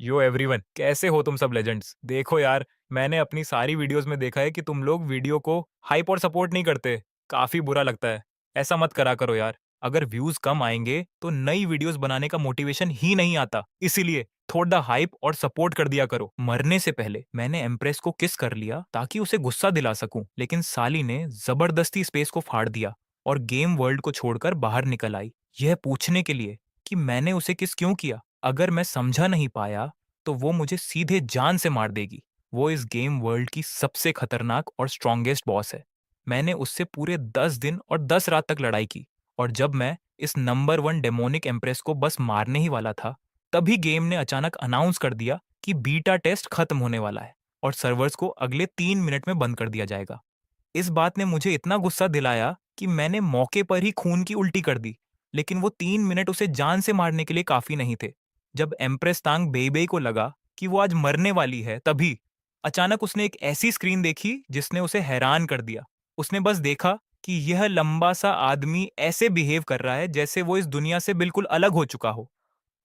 यो everyone, कैसे हो तुम सब लेजेंड्स? देखो यार, मैंने अपनी सारी वीडियोस में देखा है कि तुम लोग वीडियो को हाइप और सपोर्ट नहीं करते। काफी बुरा लगता है। ऐसा मत करा करो यार। अगर व्यूज कम आएंगे तो नई वीडियोस बनाने का मोटिवेशन ही नहीं आता। इसीलिए थोड़ा हाइप और सपोर्ट कर दिया करो। मरने से पहले मैंने एम्प्रेस को किस कर लिया ताकि उसे गुस्सा दिला सकूं, लेकिन साली ने जबरदस्ती स्पेस को फाड़ दिया और गेम वर्ल्ड को छोड़कर बाहर निकल आई, यह पूछने के लिए कि मैंने उसे किस क्यों किया। अगर मैं समझा नहीं पाया तो वो मुझे सीधे जान से मार देगी। वो इस गेम वर्ल्ड की सबसे खतरनाक और स्ट्रॉन्गेस्ट बॉस है। मैंने उससे पूरे 10 दिन और 10 रात तक लड़ाई की, और जब मैं इस नंबर 1 डेमोनिक एम्प्रेस को बस मारने ही वाला था, तभी गेम ने अचानक अनाउंस कर दिया कि बीटा टेस्ट खत्म होने वाला है और सर्वर्स को अगले 3 मिनट में बंद कर दिया जाएगा। इस बात ने मुझे इतना गुस्सा दिलाया कि मैंने मौके पर ही खून की उल्टी कर दी, लेकिन वो 3 मिनट उसे जान से मारने के लिए काफी नहीं थे। जब एम्प्रेस तांग बेईबेई को लगा कि वो आज मरने वाली है, तभी अचानक उसने एक ऐसी स्क्रीन देखी जिसने उसे हैरान कर दिया। उसने बस देखा कि यह लंबा सा आदमी ऐसे बिहेव कर रहा है जैसे वो इस दुनिया से बिल्कुल अलग हो चुका हो।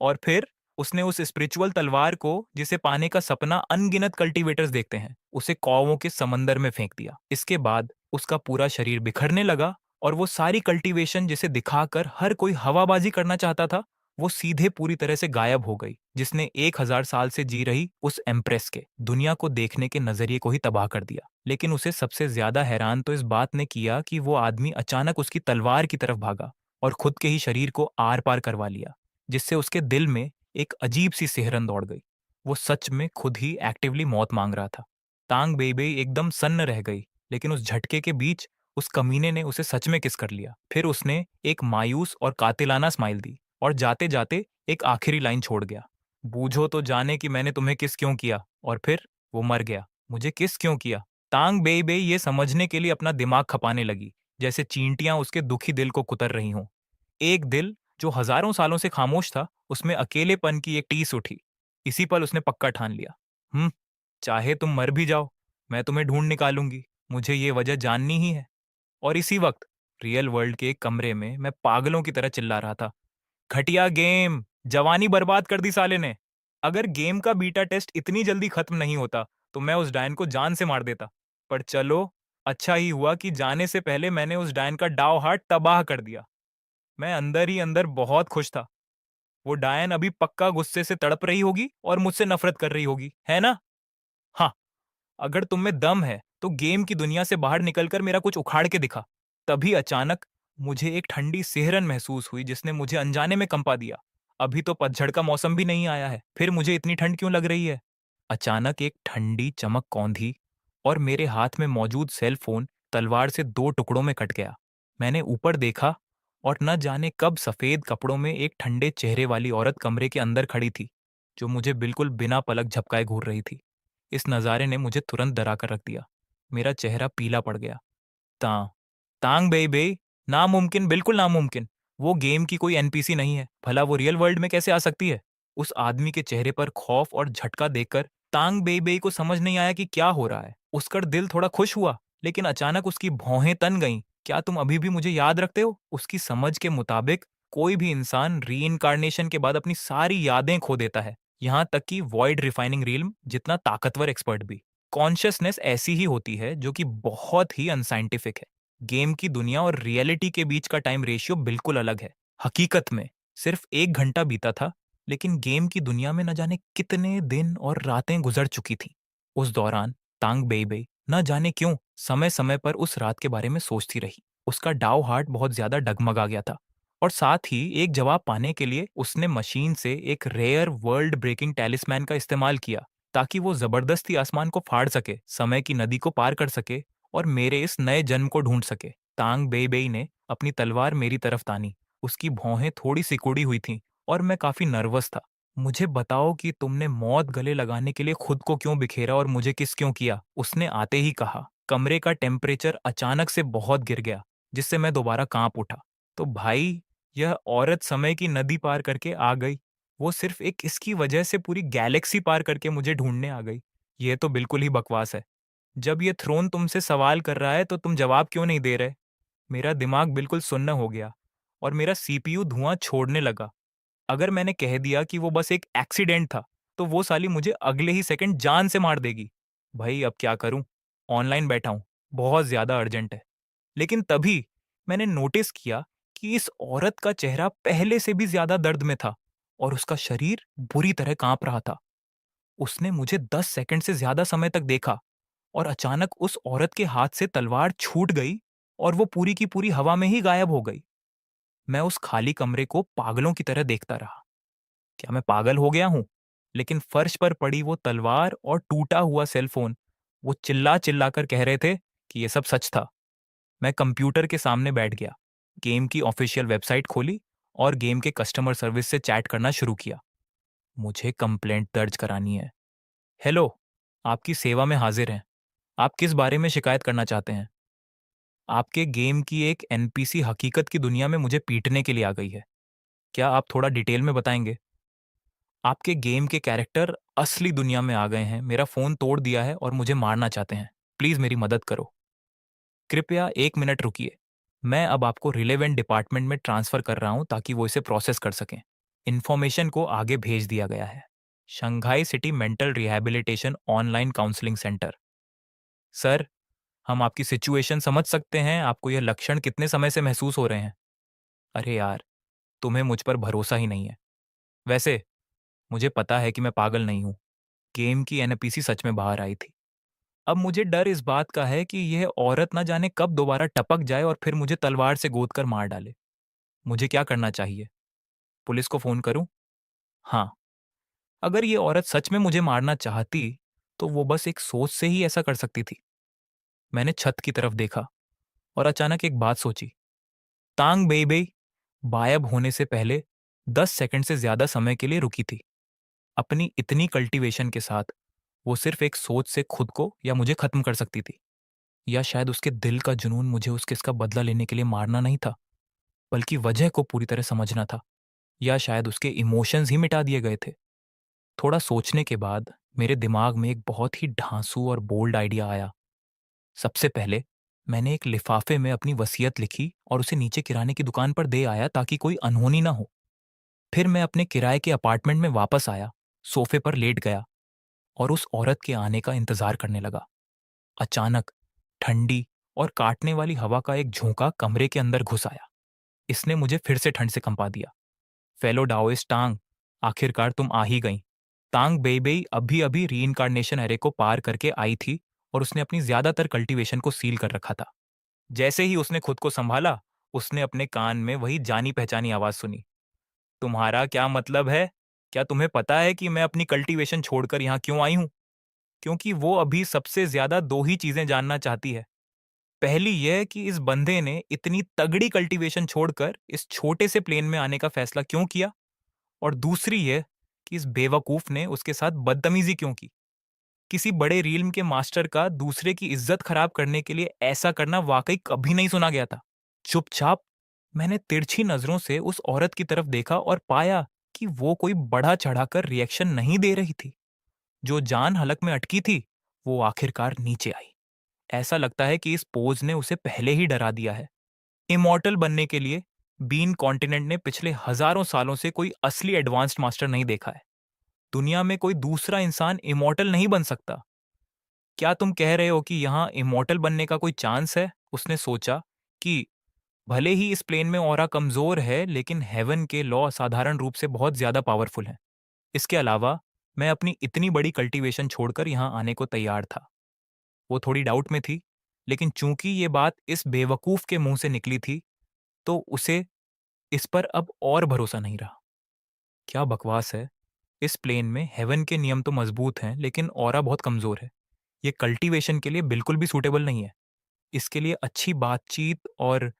और फिर उसने उस स्पिरिचुअल तलवार को, जिसे पाने का सपना अनगिनत कल्टीवेटर्स देखते हैं, उसे कौवों के समंदर में फेंक दिया। इसके बाद उसका पूरा शरीर बिखरने लगा और वो सारी कल्टीवेशन जिसे दिखाकर हर कोई हवाबाजी करना चाहता था, वो सीधे पूरी तरह से गायब हो गई, जिसने 1000 साल से जी रही उस एम्प्रेस के दुनिया को देखने के नजरिए को ही तबाह कर दिया। लेकिन उसे सबसे ज्यादा हैरान तो इस बात ने किया कि वो आदमी अचानक उसकी तलवार की तरफ भागा और खुद के ही शरीर को आर पार करवा लिया, जिससे उसके दिल में एक अजीब सी सिहरन दौड़ गई। वो सच में खुद ही एक्टिवली मौत मांग रहा था। तांग बेईबेई एकदम सन्न रह गई, लेकिन उस झटके के बीच उस कमीने ने उसे सच में किस कर लिया। फिर उसने एक मायूस और कातिलाना स्माइल दी और जाते जाते एक आखिरी लाइन छोड़ गया, बूझो तो जाने कि मैंने तुम्हें किस क्यों किया। और फिर वो मर गया। मुझे किस क्यों किया? तांग बेईबेई ये समझने के लिए अपना दिमाग खपाने लगी, जैसे चींटियां उसके दुखी दिल को कुतर रही हों। एक दिल जो हजारों सालों से खामोश था, उसमें अकेलेपन की एक टीस उठी। इसी पल उसने पक्का ठान लिया, चाहे तुम मर भी जाओ, मैं तुम्हें ढूंढ निकालूंगी। मुझे ये वजह जाननी ही है। और इसी वक्त रियल वर्ल्ड के एक कमरे में मैं पागलों की तरह चिल्ला रहा था, घटिया गेम, जवानी बर्बाद कर दी साले ने। अगर गेम का बीटा टेस्ट इतनी जल्दी खत्म नहीं होता तो मैं उस डायन को जान से मार देता। पर चलो, अच्छा ही हुआ कि जाने से पहले मैंने उस डायन का डाव हार्ट तबाह कर दिया। मैं अंदर ही अंदर बहुत खुश था। वो डायन अभी पक्का गुस्से से तड़प रही होगी और मुझसे नफरत कर रही होगी, है ना? हाँ, अगर तुम में दम है तो गेम की दुनिया से बाहर निकलकर मेरा कुछ उखाड़ के दिखा। तभी अचानक मुझे एक ठंडी सिहरन महसूस हुई जिसने मुझे अनजाने में कंपा दिया। अभी तो पतझड़ का मौसम भी नहीं आया है, फिर मुझे इतनी ठंड क्यों लग रही है? अचानक एक ठंडी चमक कौंधी और मेरे हाथ में मौजूद सेल फोन तलवार से दो टुकड़ों में कट गया। मैंने ऊपर देखा और न जाने कब सफेद कपड़ों में एक ठंडे चेहरे वाली औरत कमरे के अंदर खड़ी थी, जो मुझे बिल्कुल बिना पलक झपकाए घूर रही थी। इस नज़ारे ने मुझे तुरंत डरा कर रख दिया। मेरा चेहरा पीला पड़ गया। ता तांग बेई, नामुमकिन, बिल्कुल नामुमकिन। वो गेम की कोई एनपीसी नहीं है। भला वो रियल वर्ल्ड में कैसे आ सकती है? उस आदमी के चेहरे पर खौफ और झटका देखकर तांग बेई को समझ नहीं आया कि क्या हो रहा है। उसका दिल थोड़ा खुश हुआ, लेकिन अचानक उसकी भौहें तन गईं। क्या तुम अभी भी मुझे याद रखते हो? उसकी समझ के मुताबिक कोई भी इंसान रीइंकार्नेशन के बाद अपनी सारी यादें खो देता है, यहाँ तक कि वॉइड रिफाइनिंग रिल्म जितना ताकतवर एक्सपर्ट भी। कॉन्शियसनेस ऐसी ही होती है, जो कि बहुत ही अनसाइंटिफिक है। गेम की दुनिया और रियलिटी के बीच का टाइम रेशियो बिल्कुल अलग है। हकीकत में सिर्फ 1 घंटा बीता था, लेकिन गेम की दुनिया में न जाने कितने दिन और रातें गुजर चुकी थी। उस दौरान तांग बेई न जाने क्यों समय समय पर उस रात के बारे में सोचती रही। उसका डाउ हार्ट बहुत ज्यादा डगमगा गया था, और साथ ही एक जवाब पाने के लिए उसने मशीन से एक रेयर वर्ल्ड ब्रेकिंग टैलिस्मैन का इस्तेमाल किया, ताकि वो जबरदस्ती आसमान को फाड़ सके, समय की नदी को पार कर सके और मेरे इस नए जन्म को ढूंढ सके। तांग बेई ने अपनी तलवार मेरी तरफ तानी। उसकी भौहें थोड़ी सिकुड़ी हुई थीं और मैं काफी नर्वस था। मुझे बताओ कि तुमने मौत गले लगाने के लिए खुद को क्यों बिखेरा और मुझे किस क्यों किया? उसने आते ही कहा। कमरे का टेम्परेचर अचानक से बहुत गिर गया, जिससे मैं दोबारा कांप उठा। तो भाई, यह औरत समय की नदी पार करके आ गई। वो सिर्फ एक इसकी वजह से पूरी गैलेक्सी पार करके मुझे ढूंढने आ गई। ये तो बिल्कुल ही बकवास है। जब ये थ्रोन तुमसे सवाल कर रहा है तो तुम जवाब क्यों नहीं दे रहे? मेरा दिमाग बिल्कुल सुन्न हो गया और मेरा सीपीयू धुआं छोड़ने लगा। अगर मैंने कह दिया कि वो बस एक एक्सीडेंट था, तो वो साली मुझे अगले ही सेकंड जान से मार देगी। भाई अब क्या करूं? ऑनलाइन बैठा हूं, बहुत ज्यादा अर्जेंट है। लेकिन तभी मैंने नोटिस किया कि इस औरत का चेहरा पहले से भी ज्यादा दर्द में था और उसका शरीर बुरी तरह कांप रहा था। उसने मुझे 10 सेकंड से ज्यादा समय तक देखा और अचानक उस औरत के हाथ से तलवार छूट गई और वो पूरी की पूरी हवा में ही गायब हो गई। मैं उस खाली कमरे को पागलों की तरह देखता रहा। क्या मैं पागल हो गया हूं? लेकिन फर्श पर पड़ी वो तलवार और टूटा हुआ सेलफोन, वो चिल्ला चिल्ला कर कह रहे थे कि ये सब सच था। मैं कंप्यूटर के सामने बैठ गया, गेम की ऑफिशियल वेबसाइट खोली और गेम के कस्टमर सर्विस से चैट करना शुरू किया। मुझे कंप्लेंट दर्ज करानी है। हेलो, आपकी सेवा में हाजिर हैं। आप किस बारे में शिकायत करना चाहते हैं? आपके गेम की एक एनपीसी हकीकत की दुनिया में मुझे पीटने के लिए आ गई है। क्या आप थोड़ा डिटेल में बताएंगे? आपके गेम के कैरेक्टर असली दुनिया में आ गए हैं, मेरा फोन तोड़ दिया है और मुझे मारना चाहते हैं। प्लीज मेरी मदद करो। कृपया 1 मिनट रुकिए। मैं अब आपको रिलेवेंट डिपार्टमेंट में ट्रांसफर कर रहा हूं ताकि वो इसे प्रोसेस कर सकें। इन्फॉर्मेशन को आगे भेज दिया गया है। Shanghai city mental rehabilitation online counselling centre. Sir, हम आपकी सिचुएशन समझ सकते हैं। आपको यह लक्षण कितने समय से महसूस हो रहे हैं? अरे यार, तुम्हें मुझ पर भरोसा ही नहीं है। वैसे मुझे पता है कि मैं पागल नहीं हूं। गेम की एनपीसी सच में बाहर आई थी। अब मुझे डर इस बात का है कि यह औरत ना जाने कब दोबारा टपक जाए और फिर मुझे तलवार से गोद कर मार डाले। मुझे क्या करना चाहिए? पुलिस को फोन करूं? हाँ, अगर ये औरत सच में मुझे मारना चाहती तो वो बस एक सोच से ही ऐसा कर सकती थी। मैंने छत की तरफ देखा और अचानक एक बात सोची। तांग बेईबेई गायब होने से पहले 10 सेकंड से ज्यादा समय के लिए रुकी थी। अपनी इतनी कल्टीवेशन के साथ वो सिर्फ एक सोच से खुद को या मुझे खत्म कर सकती थी। या शायद उसके दिल का जुनून मुझे इसका बदला लेने के लिए मारना नहीं था, बल्कि वजह को पूरी तरह समझना था। या शायद उसके इमोशंस ही मिटा दिए गए थे। थोड़ा सोचने के बाद मेरे दिमाग में एक बहुत ही ढांसू और बोल्ड आइडिया आया। सबसे पहले मैंने एक लिफाफे में अपनी वसीयत लिखी और उसे नीचे किराने की दुकान पर दे आया ताकि कोई अनहोनी ना हो। फिर मैं अपने किराए के अपार्टमेंट में वापस आया, सोफे पर लेट गया और उस औरत के आने का इंतजार करने लगा। अचानक ठंडी और काटने वाली हवा का एक झोंका कमरे के अंदर घुस आया। इसने मुझे फिर से ठंड से कंपा दिया। फेलो डाओइस्ट टांग, आखिरकार तुम आ ही गई। तांग बेईबेई अभी अभी रीइंकार्नेशन एरे को पार करके आई थी और उसने अपनी ज्यादातर कल्टीवेशन को सील कर रखा था। जैसे ही उसने खुद को संभाला, उसने अपने कान में वही जानी पहचानी आवाज सुनी। तुम्हारा क्या मतलब है? क्या तुम्हें पता है कि मैं अपनी कल्टीवेशन छोड़कर यहाँ क्यों आई हूँ? क्योंकि वो अभी सबसे ज्यादा दो ही चीजें जानना चाहती है। पहली यह कि इस बंदे ने इतनी तगड़ी कल्टीवेशन छोड़कर इस छोटे से प्लेन में आने का फैसला क्यों किया, और दूसरी यह कि इस बेवकूफ ने उसके साथ बदतमीजी क्यों की। किसी बड़े रील्म के मास्टर का दूसरे की इज्जत खराब करने के लिए ऐसा करना वाकई कभी नहीं सुना गया था। चुपचाप मैंने तिरछी नजरों से उस औरत की तरफ देखा और पाया कि वो कोई बढ़ा चढ़ाकर रिएक्शन नहीं दे रही थी। जो जान हलक में अटकी थी, वो आखिरकार नीचे आई। ऐसा लगता है कि इस पोज ने उसे पहले ही डरा दिया है। इमॉर्टल बनने के लिए बीन कॉन्टिनेंट ने पिछले हजारों सालों से कोई असली एडवांस्ड मास्टर नहीं देखा है। दुनिया में कोई दूसरा इंसान इमॉर्टल नहीं बन सकता। क्या तुम कह रहे हो कि यहाँ इमॉर्टल बनने का कोई चांस है? उसने सोचा कि भले ही इस प्लेन में ऑरा कमजोर है, लेकिन हेवन के लॉ असाधारण रूप से बहुत ज्यादा पावरफुल हैं। इसके अलावा मैं अपनी इतनी बड़ी कल्टीवेशन छोड़कर यहाँ आने को तैयार था। वो थोड़ी डाउट में थी, लेकिन चूंकि ये बात इस बेवकूफ के मुंह से निकली थी, तो उसे इस पर अब और भरोसा नहीं रहा। क्या बकवास है! इस प्लेन में हेवन के नियम तो मजबूत हैं, लेकिन ऑरा बहुत कमजोर है। ये कल्टीवेशन के लिए बिल्कुल भी सूटेबल नहीं है। इसके लिए अच्छी बातचीत और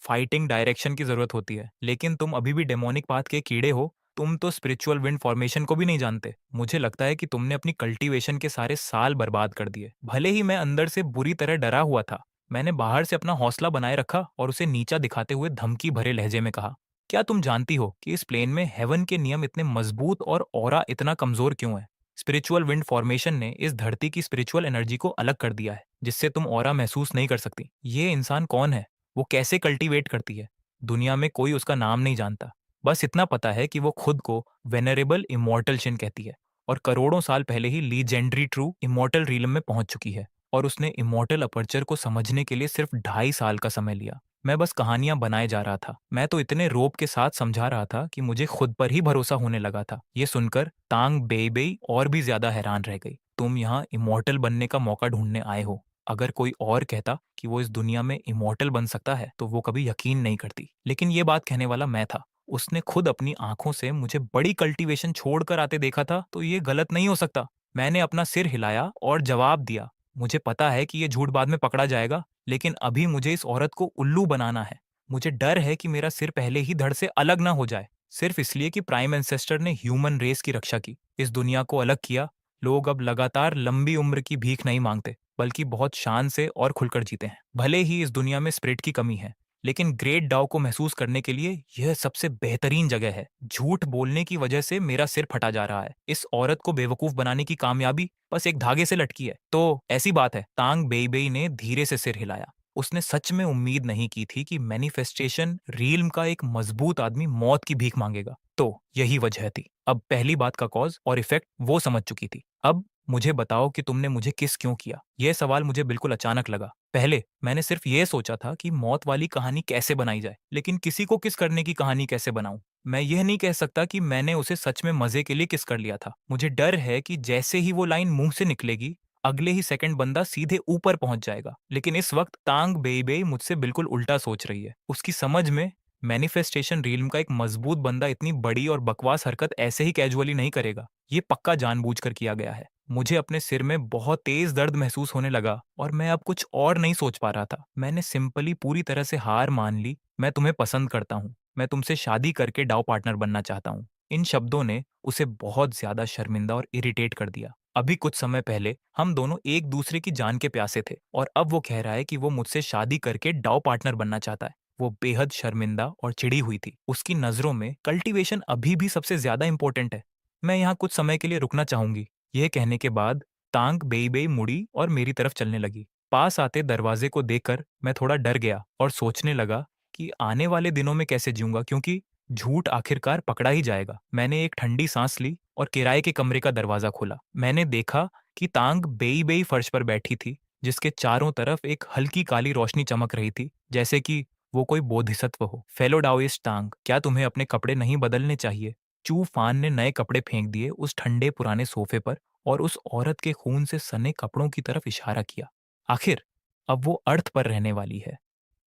फाइटिंग डायरेक्शन की जरूरत होती है। लेकिन तुम अभी भी डेमोनिक पाथ के कीड़े हो। तुम तो स्पिरिचुअल विंड फॉर्मेशन को भी नहीं जानते। मुझे लगता है कि तुमने अपनी कल्टीवेशन के सारे साल बर्बाद कर दिए। भले ही मैं अंदर से बुरी तरह डरा हुआ था, मैंने बाहर से अपना हौसला बनाए रखा और उसे नीचा दिखाते हुए धमकी भरे लहजे में कहा, क्या तुम जानती हो कि इस प्लेन में हेवन के नियम इतने मजबूत और ऑरा इतना कमजोर क्यों है? स्पिरिचुअल विंड फॉर्मेशन ने इस धरती की स्पिरिचुअल एनर्जी को अलग कर दिया है, जिससे तुम ऑरा महसूस नहीं कर सकती। ये इंसान कौन है? वो कैसे कल्टीवेट करती है? दुनिया में कोई उसका नाम नहीं जानता। बस इतना पता है कि वो खुद को वेनरेबल इमॉर्टल शिन कहती है और करोड़ों साल पहले ही लीजेंडरी ट्रू इमॉर्टल रीलम में पहुंच चुकी है। और उसने इमॉर्टल अपर्चर को समझने के लिए सिर्फ 2.5 साल का समय लिया। मैं बस कहानियां बनाए जा रहा था। मैं तो इतने रोब के साथ समझा रहा था कि मुझे खुद पर ही भरोसा होने लगा था। ये सुनकर तांग बेईबेई और भी ज्यादा हैरान रह गई। तुम यहाँ इमॉर्टल बनने का मौका ढूंढने आए हो। अगर कोई और कहता कि वो इस दुनिया में इमॉर्टल बन सकता है तो वो कभी यकीन नहीं करती, लेकिन ये बात कहने वाला मैं था। उसने खुद अपनी आंखों से मुझे बड़ी कल्टीवेशन छोड़कर आते देखा था, तो ये गलत नहीं हो सकता। मैंने अपना सिर हिलाया और जवाब दिया, मुझे पता है कि ये झूठ बाद में पकड़ा जाएगा, लेकिन अभी मुझे इस औरत को उल्लू बनाना है। मुझे डर है कि मेरा सिर पहले ही धड़ से अलग ना हो जाए, सिर्फ इसलिए कि प्राइम एंसेस्टर ने ह्यूमन रेस की रक्षा की, इस दुनिया को अलग किया। लोग अब लगातार लंबी उम्र की भीख नहीं मांगते, बल्कि बहुत शान से और खुलकर जीते हैं। भले ही इस दुनिया में स्पिरिट की कमी है, लेकिन ग्रेट डाउ को महसूस करने के लिए यह सबसे बेहतरीन जगह है। झूठ बोलने की वजह से मेरा सिर फटा जा रहा है। इस औरत को बेवकूफ बनाने की कामयाबी बस एक धागे से लटकी है। तो ऐसी बात है। तांग बेईबेई ने धीरे से सिर हिलाया। उसने सच में उम्मीद नहीं की थी कि मैनिफेस्टेशन रील्म का एक मजबूत आदमी मौत की भीख मांगेगा। तो यही वजह थी। अब पहली बात का कॉज और इफेक्ट वो समझ चुकी थी। अब मुझे बताओ कि तुमने मुझे किस क्यों किया। यह सवाल मुझे बिल्कुल अचानक लगा। पहले मैंने सिर्फ ये सोचा था कि मौत वाली कहानी कैसे बनाई जाए, लेकिन किसी को किस करने की कहानी कैसे बनाऊं। मैं यह नहीं कह सकता कि मैंने उसे सच में मजे के लिए किस कर लिया था। मुझे डर है कि जैसे ही वो लाइन मुंह से निकलेगी, अगले ही सेकंड बंदा सीधे ऊपर पहुंच जाएगा। लेकिन इस वक्त तांग बेईबेई मुझसे बिल्कुल उल्टा सोच रही है। उसकी समझ में मैनिफेस्टेशन रील्म का एक मजबूत बंदा इतनी बड़ी और बकवास हरकत ऐसे ही कैजुअली नहीं करेगा। ये पक्का जानबूझकर किया गया है। मुझे अपने सिर में बहुत तेज दर्द महसूस होने लगा और मैं अब कुछ और नहीं सोच पा रहा था। मैंने सिंपली पूरी तरह से हार मान ली। मैं तुम्हें पसंद करता हूँ, मैं तुमसे शादी करके डाउ पार्टनर बनना चाहता हूँ। इन शब्दों ने उसे बहुत ज्यादा शर्मिंदा और इरिटेट कर दिया। अभी कुछ समय पहले हम दोनों एक दूसरे की जान के प्यासे थे, और अब वो कह रहा है कि वो मुझसे शादी करके डाउ पार्टनर बनना चाहता है। वो बेहद शर्मिंदा और चिढ़ी हुई थी। उसकी नजरों में कल्टीवेशन अभी भी सबसे ज्यादा इंपॉर्टेंट है। मैं यहाँ कुछ समय के लिए रुकना चाहूंगी। यह कहने के बाद तांग बेईबेई मुड़ी और मेरी तरफ चलने लगी। पास आते दरवाजे को देखकर मैं थोड़ा डर गया और सोचने लगा कि आने वाले दिनों में कैसे जीऊंगा, क्योंकि झूठ आखिरकार पकड़ा ही जाएगा। मैंने एक ठंडी सांस ली और किराए के कमरे का दरवाजा खोला। मैंने देखा कि तांग बेईबेई फर्श पर बैठी थी, जिसके चारों तरफ एक हल्की काली रोशनी चमक रही थी, जैसे कि वो कोई बोधिसत्व हो। फेलो डाओइस्ट तांग, क्या तुम्हें अपने कपड़े नहीं बदलने चाहिए? चू फान ने नए कपड़े फेंक दिए उस ठंडे पुराने सोफे पर और उस औरत के खून से सने कपड़ों की तरफ इशारा किया। आखिर अब वो अर्थ पर रहने वाली है।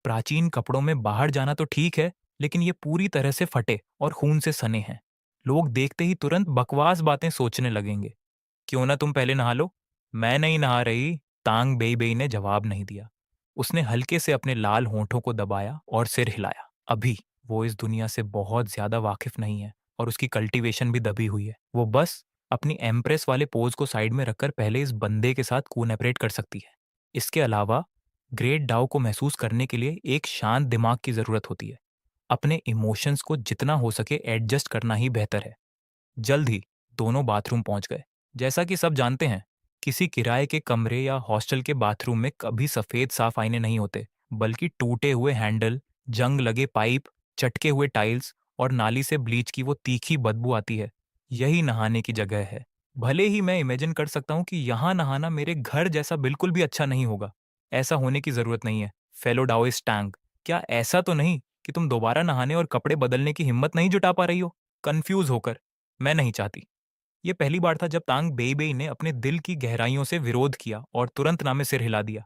प्राचीन कपड़ों में बाहर जाना तो ठीक है, लेकिन ये पूरी तरह से फटे और खून से सने हैं। लोग देखते ही तुरंत बकवास बातें सोचने लगेंगे। क्यों ना तुम पहले नहा लो? मैं नहीं नहा रही। तांग बेईबेई ने जवाब नहीं दिया। उसने हल्के से अपने लाल होंठों को दबाया और सिर हिलाया। अभी वो इस दुनिया से बहुत ज्यादा वाकिफ नहीं है और उसकी कल्टीवेशन भी दबी हुई है। वो बस अपनी एम्प्रेस वाले पोज को साइड में रखकर पहले इस बंदे के साथ कोलैबोरेट कर सकती है। इसके अलावा ग्रेट डाउ को महसूस करने के लिए एक शांत दिमाग की जरूरत होती है। अपने इमोशंस को जितना हो सके एडजस्ट करना ही बेहतर है। जल्द ही दोनों बाथरूम पहुंच गए। जैसा कि सब जानते हैं, किसी किराए के कमरे या हॉस्टल के बाथरूम में कभी सफेद साफ आईने नहीं होते, बल्कि टूटे हुए हैंडल, जंग लगे पाइप, चटके हुए टाइल्स और नाली से ब्लीच की वो तीखी बदबू आती है। यही नहाने की जगह है। भले ही मैं इमेजिन कर सकता हूँ कि यहाँ नहाना मेरे घर जैसा बिल्कुल भी अच्छा नहीं होगा। ऐसा होने की जरूरत नहीं है। फेलो डाओइस्ट टैंग, क्या ऐसा तो नहीं कि तुम दोबारा नहाने और कपड़े बदलने की हिम्मत नहीं जुटा पा रही हो? कंफ्यूज होकर, मैं नहीं चाहती। ये पहली बार था जब तांग बेईबेई ने अपने दिल की गहराइयों से विरोध किया और तुरंत ना में सिर हिला दिया।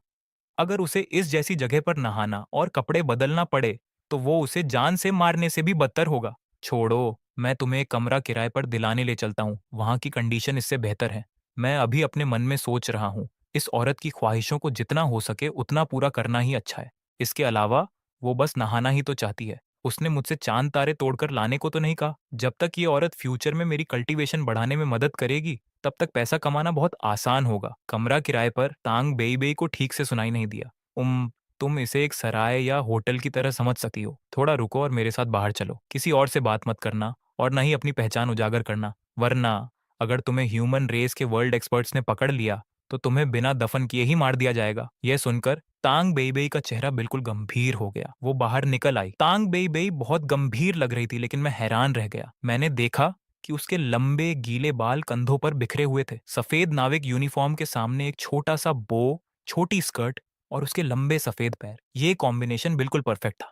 अगर उसे इस जैसी जगह पर नहाना और कपड़े बदलना पड़े, तो वो उसे जान से मारने से भी बदतर होगा। छोड़ो, मैं तुम्हें एक कमरा किराए पर दिलाने ले चलता हूँ। वहां की कंडीशन इससे बेहतर है। मैं अभी अपने मन में सोच रहा हूँ, इस औरत की ख्वाहिशों को जितना हो सके उतना पूरा करना ही अच्छा है। इसके अलावा वो बस नहाना ही तो चाहती है। उसने मुझसे चांद तारे तोड़कर लाने को तो नहीं कहा। जब तक ये औरत फ्यूचर में मेरी कल्टीवेशन बढ़ाने में मदद करेगी, तब तक पैसा कमाना बहुत आसान होगा। कमरा किराए पर तांग बेईबेई को ठीक से सुनाई नहीं दिया। तुम इसे एक सराय या होटल की तरह समझ सकती हो। थोड़ा रुको और मेरे साथ बाहर चलो। किसी और से बात मत करना और न ही अपनी पहचान उजागर करना, वरना अगर तुम्हें ह्यूमन रेस के वर्ल्ड एक्सपर्ट्स ने पकड़ लिया तो तुम्हें बिना दफन किए ही मार दिया जाएगा। यह सुनकर तांग बेईबेई का चेहरा बिल्कुल गंभीर हो गया। वो बाहर निकल आई। तांग बेईबेई बहुत गंभीर लग रही थी, लेकिन मैं हैरान रह गया। मैंने देखा कि उसके लंबे गीले बाल कंधों पर बिखरे हुए थे। सफेद नाविक यूनिफॉर्म के सामने एक छोटा सा बो, छोटी स्कर्ट और उसके लंबे सफेद पैर। ये कॉम्बिनेशन बिल्कुल परफेक्ट था।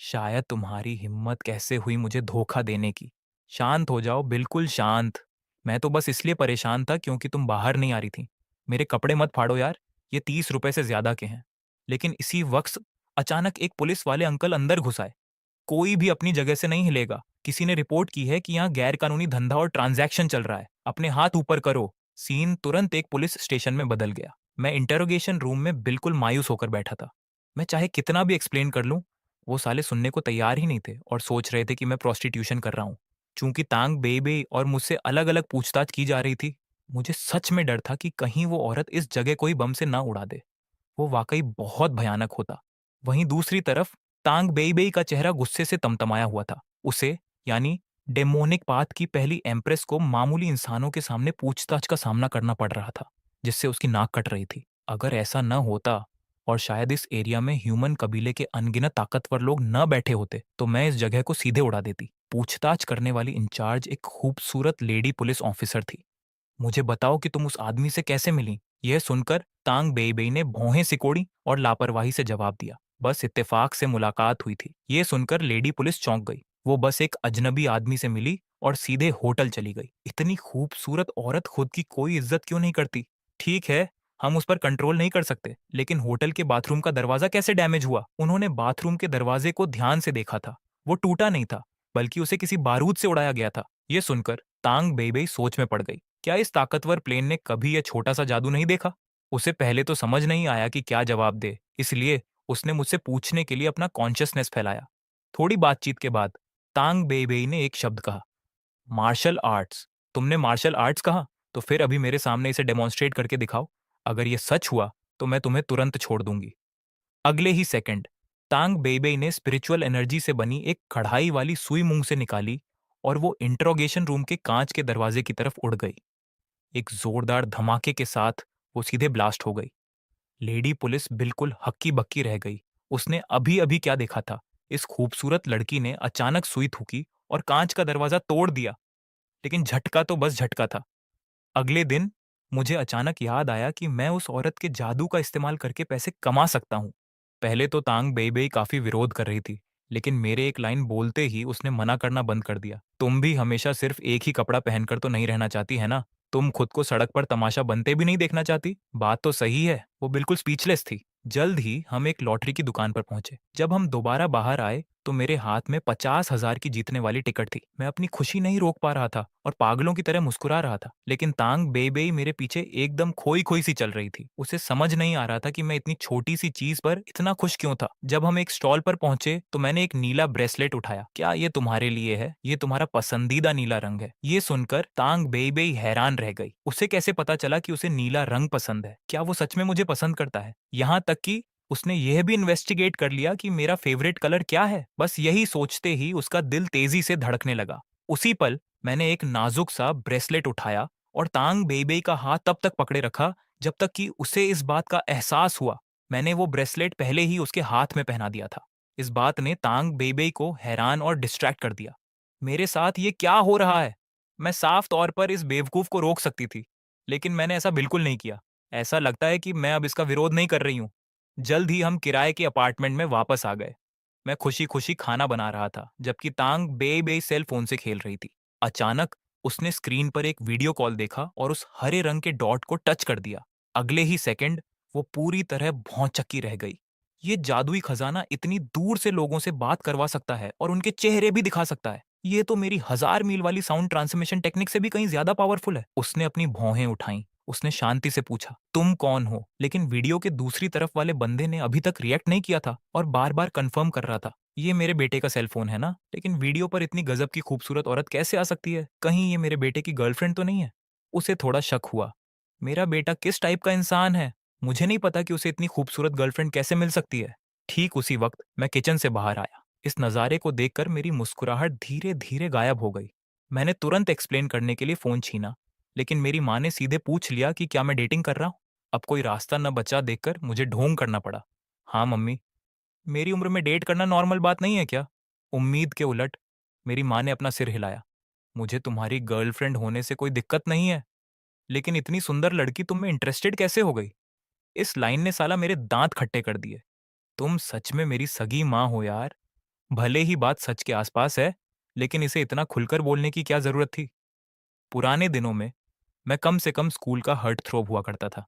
शायद तुम्हारी हिम्मत कैसे हुई मुझे धोखा देने की। शांत हो जाओ, बिल्कुल शांत। मैं तो बस इसलिए परेशान था क्योंकि तुम बाहर नहीं आ रही थी। मेरे कपड़े मत फाड़ो यार, ये 30 रुपए से ज्यादा के हैं। लेकिन इसी वक्त अचानक एक पुलिस वाले अंकल अंदर घुस आए। कोई भी अपनी जगह से नहीं हिलेगा। किसी ने रिपोर्ट की है कि यहाँ गैर कानूनी धंधा और ट्रांजैक्शन चल रहा है। अपने हाथ ऊपर करो। सीन तुरंत एक पुलिस स्टेशन में बदल गया। मैं इंटरोगेशन रूम में बिल्कुल मायूस होकर बैठा था। मैं चाहे कितना भी एक्सप्लेन कर लूं, वो साले सुनने को तैयार ही नहीं थे और सोच रहे थे कि मैं प्रोस्टिट्यूशन कर रहा हूँ। चूंकि तांग बेई और मुझसे अलग अलग पूछताछ की जा रही थी, मुझे सच में डर था कि कहीं वो औरत इस जगह कोई बम से ना उड़ा दे। वो वाकई बहुत भयानक होता। वहीं दूसरी तरफ तांग बेई का चेहरा गुस्से से तमतमाया हुआ था। उसे, यानी डेमोनिक पाथ की पहली एम्प्रेस को मामूली इंसानों के सामने पूछताछ का सामना करना पड़ रहा था, जिससे उसकी नाक कट रही थी। अगर ऐसा न होता और शायद इस एरिया में ह्यूमन कबीले के अनगिनत ताकतवर लोग न बैठे होते, तो मैं इस जगह को सीधे उड़ा देती। पूछताछ करने वाली इंचार्ज एक खूबसूरत लेडी पुलिस ऑफिसर थी। मुझे बताओ कि तुम उस आदमी से कैसे मिली। यह सुनकर तांग बेई ने भौहें सिकोड़ी और लापरवाही से जवाब दिया, बस इत्तेफाक से मुलाकात हुई थी। ये सुनकर लेडी पुलिस चौंक गई। वो बस एक अजनबी आदमी से मिली और सीधे होटल चली गई। इतनी खूबसूरत औरत खुद की कोई इज्जत क्यों नहीं करती? ठीक है, हम उस पर कंट्रोल नहीं कर सकते, लेकिन होटल के बाथरूम का दरवाजा कैसे डैमेज हुआ? उन्होंने बाथरूम के दरवाजे को ध्यान से देखा था। वो टूटा नहीं था, बल्कि उसे किसी बारूद से उड़ाया गया था। ये सुनकर तांग बेई सोच में पड़ गई। क्या इस ताकतवर प्लेन ने कभी यह छोटा सा जादू नहीं देखा? उसे पहले तो समझ नहीं आया कि क्या जवाब दे, इसलिए उसने मुझसे पूछने के लिए अपना कॉन्शियसनेस फैलाया। थोड़ी बातचीत के बाद तांग बेई ने एक शब्द कहा, मार्शल आर्ट्स। तुमने मार्शल आर्ट्स कहा? तो फिर अभी मेरे सामने इसे डेमोन्स्ट्रेट करके दिखाओ। अगर ये सच हुआ तो मैं तुम्हें तुरंत छोड़ दूंगी। अगले ही सेकंड तांग बेई ने स्पिरिचुअल एनर्जी से बनी एक कढ़ाई वाली सुई मुंह से निकाली और वो इंट्रोगेशन रूम के कांच के दरवाजे की तरफ उड़ गई। एक जोरदार धमाके के साथ वो सीधे ब्लास्ट हो गई। लेडी पुलिस बिल्कुल हक्की बक्की रह गई। उसने अभी अभी क्या देखा था? इस खूबसूरत लड़की ने अचानक सुई थूकी और कांच का दरवाजा तोड़ दिया। लेकिन झटका तो बस झटका था। अगले दिन मुझे अचानक याद आया कि मैं उस औरत के जादू का इस्तेमाल करके पैसे कमा सकता हूँ। पहले तो तांग बेई काफी विरोध कर रही थी, लेकिन मेरे एक लाइन बोलते ही उसने मना करना बंद कर दिया। तुम भी हमेशा सिर्फ एक ही कपड़ा पहनकर तो नहीं रहना चाहती है ना? तुम खुद को सड़क पर तमाशा बनते भी नहीं देखना चाहती? बात तो सही है। वो बिल्कुल स्पीचलेस थी। जल्द ही हम एक लॉटरी की दुकान पर पहुंचे। जब हम दोबारा बाहर आए तो मेरे हाथ में 50,000 की जीतने वाली टिकट थी। मैं अपनी खुशी नहीं रोक पा रहा था और पागलों की तरह मुस्कुरा रहा था। लेकिन तांग बेई मेरे पीछे एकदम खोई खोई सी चल रही थी। उसे समझ नहीं आ रहा था कि मैं इतनी छोटी सी चीज पर इतना खुश क्यों था। जब हम एक स्टॉल पर पहुंचे तो मैंने एक नीला ब्रेसलेट उठाया। क्या ये तुम्हारे लिए है? ये तुम्हारा पसंदीदा नीला रंग है। ये सुनकर तांग बेई हैरान रह गई। उसे कैसे पता चला कि उसे नीला रंग पसंद है? क्या वो सच में मुझे पसंद करता है? यहाँ तक कि उसने यह भी इन्वेस्टिगेट कर लिया कि मेरा फेवरेट कलर क्या है। बस यही सोचते ही उसका दिल तेजी से धड़कने लगा। उसी पल मैंने एक नाजुक सा ब्रेसलेट उठाया और तांग बेई का हाथ तब तक पकड़े रखा जब तक कि उसे इस बात का एहसास हुआ। मैंने वो ब्रेसलेट पहले ही उसके हाथ में पहना दिया था। इस बात ने तांग बेई को हैरान और डिस्ट्रैक्ट कर दिया। मेरे साथ ये क्या हो रहा है? मैं साफ तौर पर इस बेवकूफ को रोक सकती थी, लेकिन मैंने ऐसा बिल्कुल नहीं किया। ऐसा लगता है कि मैं अब इसका विरोध नहीं कर रही हूँ। जल्द ही हम किराए के अपार्टमेंट में वापस आ गए। मैं खुशी खुशी खाना बना रहा था जबकि तांग बेई सेल फोन से खेल रही थी। अचानक उसने स्क्रीन पर एक वीडियो कॉल देखा और उस हरे रंग के डॉट को टच कर दिया। अगले ही सेकंड वो पूरी तरह भौंचक्की रह गई। ये जादुई खजाना इतनी दूर से लोगों से बात करवा सकता है और उनके चेहरे भी दिखा सकता है। ये तो मेरी 1000 मील वाली साउंड ट्रांसमिशन टेक्निक से भी कहीं ज्यादा पावरफुल है। उसने अपनी भौहें उठाई। उसने शांति से पूछा, तुम कौन हो? लेकिन वीडियो के दूसरी तरफ वाले बंदे ने अभी तक रिएक्ट नहीं किया था और बार बार कंफर्म कर रहा था, ये मेरे बेटे का सेल फोन है ना? लेकिन वीडियो पर इतनी गजब की खूबसूरत औरत कैसे आ सकती है? कहीं ये मेरे बेटे की गर्लफ्रेंड तो नहीं है? उसे थोड़ा शक हुआ। मेरा बेटा किस टाइप का इंसान है? मुझे नहीं पता कि उसे इतनी खूबसूरत गर्लफ्रेंड कैसे मिल सकती है। ठीक उसी वक्त मैं किचन से बाहर आया। इस नज़ारे को देखकर मेरी मुस्कुराहट धीरे धीरे गायब हो गई। मैंने तुरंत एक्सप्लेन करने के लिए फोन छीना, लेकिन मेरी माँ ने सीधे पूछ लिया कि क्या मैं डेटिंग कर रहा हूँ। अब कोई रास्ता न बचा देखकर मुझे ढोंग करना पड़ा। हाँ मम्मी, मेरी उम्र में डेट करना नॉर्मल बात नहीं है क्या? उम्मीद के उलट मेरी माँ ने अपना सिर हिलाया। मुझे तुम्हारी गर्लफ्रेंड होने से कोई दिक्कत नहीं है, लेकिन इतनी सुंदर लड़की तुम में इंटरेस्टेड कैसे हो गई? इस लाइन ने साला मेरे दांत खट्टे कर दिए। तुम सच में मेरी सगी माँ हो यार। भले ही बात सच के आसपास है, लेकिन इसे इतना खुलकर बोलने की क्या जरूरत थी? पुराने दिनों में मैं कम से कम स्कूल का हर्ट थ्रोब हुआ करता था।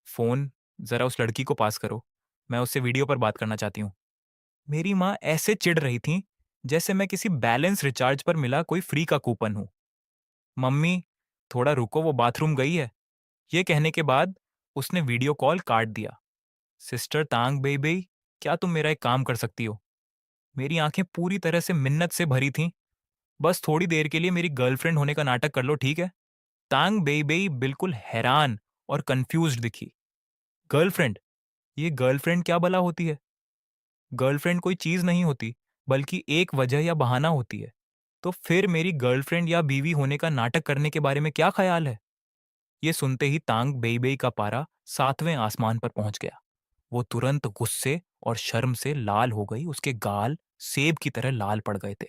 फोन जरा उस लड़की को पास करो, मैं उससे वीडियो पर बात करना चाहती हूँ। मेरी माँ ऐसे चिढ़ रही थी जैसे मैं किसी बैलेंस रिचार्ज पर मिला कोई फ्री का कूपन हूं। मम्मी, थोड़ा रुको, वो बाथरूम गई है। ये कहने के बाद उसने वीडियो कॉल काट दिया। सिस्टर तांग बेबी, क्या तुम मेरा एक काम कर सकती हो? मेरी आंखें पूरी तरह से मिन्नत से भरी थीं। बस थोड़ी देर के लिए मेरी गर्लफ्रेंड होने का नाटक कर लो, ठीक है? तांग बेबी बिल्कुल हैरान और कंफ्यूज्ड दिखी। गर्लफ्रेंड? ये गर्लफ्रेंड क्या भला होती है? गर्लफ्रेंड कोई चीज नहीं होती, बल्कि एक वजह या बहाना होती है। तो फिर मेरी गर्लफ्रेंड या बीवी होने का नाटक करने के बारे में क्या ख्याल है? ये सुनते ही तांग बेईबेई का पारा 7वें आसमान पर पहुंच गया। वो तुरंत गुस्से और शर्म से लाल हो गई, उसके गाल सेब की तरह लाल पड़ गए थे।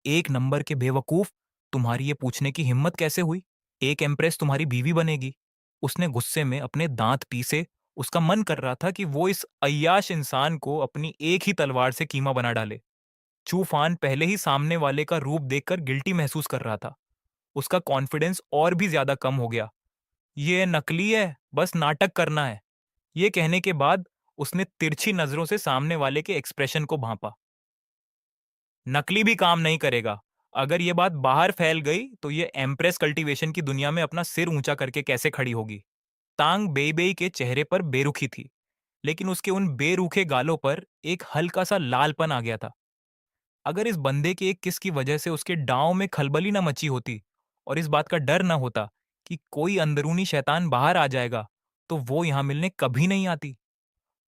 एक नंबर के बेवकूफ, तुम्हारी ये पूछने की हिम्मत कैसे हुई? एक एम्प्रेस तुम्हारी बीवी बनेगी? उसने गुस्से में अपने दांत पीसे। उसका मन कर रहा था कि वो इस अय्याश इंसान को अपनी एक ही तलवार से कीमा बना डाले। चूफान पहले ही सामने वाले का रूप देखकर गिल्टी महसूस कर रहा था। उसका कॉन्फिडेंस और भी ज्यादा कम हो गया। ये नकली है, बस नाटक करना है। ये कहने के बाद उसने तिरछी नजरों से सामने वाले के एक्सप्रेशन को भांपा। नकली भी काम नहीं करेगा। अगर ये बात बाहर फैल गई तो ये एम्प्रेस कल्टीवेशन की दुनिया में अपना सिर ऊंचा करके कैसे खड़ी होगी? तांग बेईबेई के चेहरे पर बेरुखी थी, लेकिन उसके उन बेरूखे गालों पर एक हल्का सा लालपन आ गया था। अगर इस बंदे के एक किस की वजह से उसके डांव में खलबली ना मची होती और इस बात का डर ना होता कि कोई अंदरूनी शैतान बाहर आ जाएगा, तो वो यहां मिलने कभी नहीं आती।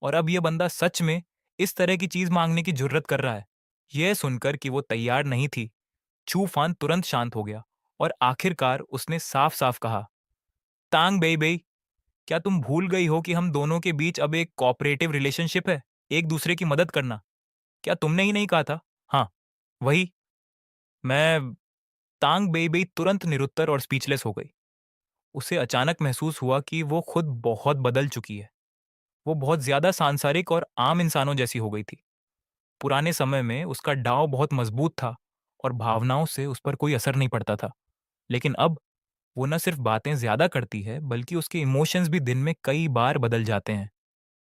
और अब यह बंदा सच में इस तरह की चीज मांगने की जुर्रत कर रहा है। यह सुनकर कि वो तैयार नहीं थी, चूफान तुरंत शांत हो गया और आखिरकार उसने साफ साफ कहा, तांग बेई बेई, क्या तुम भूल गई हो कि हम दोनों के बीच अब एक कोऑपरेटिव रिलेशनशिप है, एक दूसरे की मदद करना? क्या तुमने ही नहीं कहा था? हाँ, वही। मैं तांग बेईबेई तुरंत निरुत्तर और स्पीचलेस हो गई। उसे अचानक महसूस हुआ कि वो खुद बहुत बदल चुकी है। वो बहुत ज्यादा सांसारिक और आम इंसानों जैसी हो गई थी। पुराने समय में उसका डाव बहुत मजबूत था और भावनाओं से उस पर कोई असर नहीं पड़ता था। लेकिन अब वो न सिर्फ बातें ज्यादा करती है, बल्कि उसके इमोशंस भी दिन में कई बार बदल जाते हैं।